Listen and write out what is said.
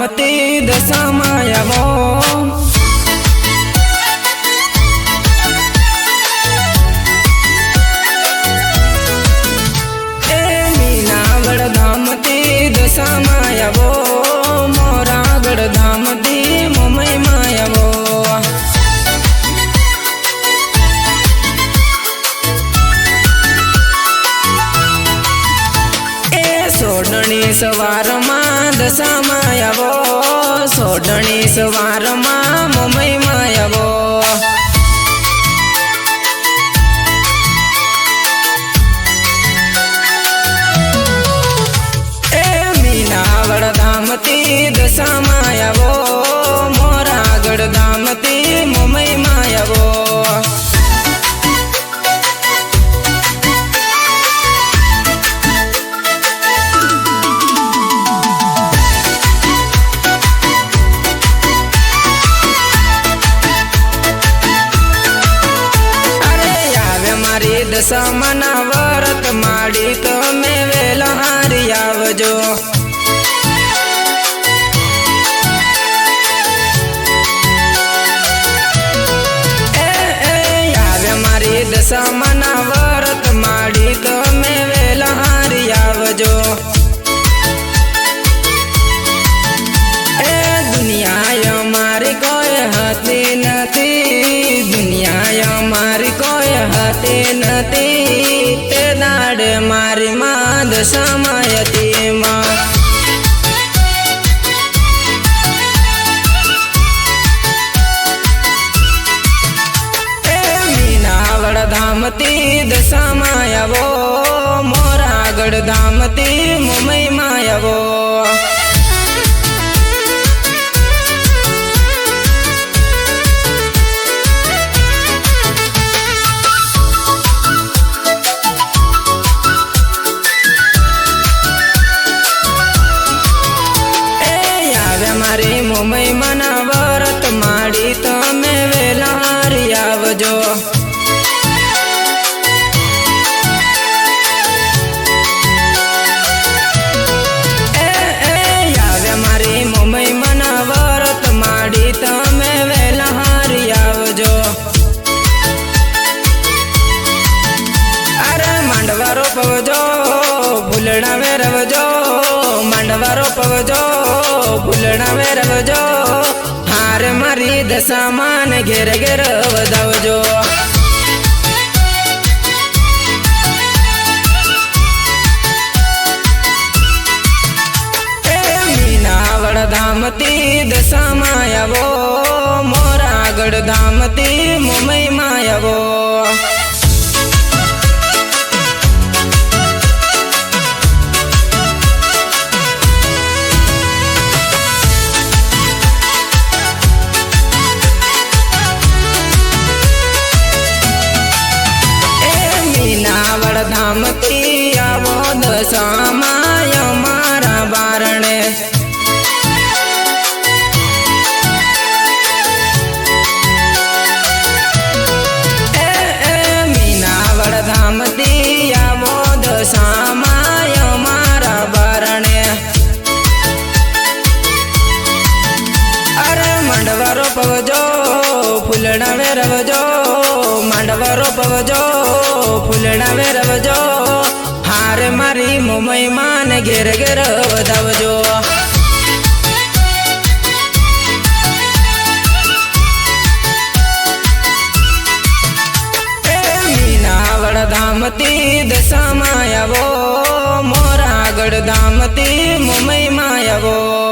धामती दशाમાં આવો धामती दशाમાં આવો મોરાગઢ धामती મુંબઈમાં આવો સોડણી સવારમાં દશામાં આવો સોડણી સવારમાં મુંબઈમાં આવો धामती दशाમાં આવો મોરાગઢ धामती મુંબઈમાં આવો દશામાં ના વ્રત માડી તમે વેલા હારી આવજો દશામાં ના વ્રત માડી તમે વેલા હારી આવજો દુનિયા મારી કોઈ હતી નથી દુનિયા મારી કોઈ હતી નથી તે દાડે મારી માં દશામાં હતી માં धामती दशाમાં આવો મોરાગઢ धामती મુંબઈમાં આવો મારી મુંબઈમાં ના વ્રત માડી તમે વેલા હારી આવજો મુંબઈમાં ના વ્રત માડી તમે વેલા હારી આવજો અરે માંડવારો પવજો ભૂલણા વેરવજો માંડવારો પવજો ભૂલણા વેરવજો હારે મારી દશામાં ઘેર ઘેર વધાવજો धामती दशाમાં આવો મોરાગઢ धामती મુંબઈમાં આવો મીનાવળ धामती આવો દશામાં અમારા બારણે धामती आવો દશામાં અમારા બારણે અરે માંડવારો પવજો ફૂલણા વેરવજો માંડવારો પવજો ફૂલણા વેરવજો હારે મારી મુંબઈમાં ઘેર ઘેર વધાવજો धामती दशाમાં આવો મોરાગઢ धामती મુંબઈમાં આવો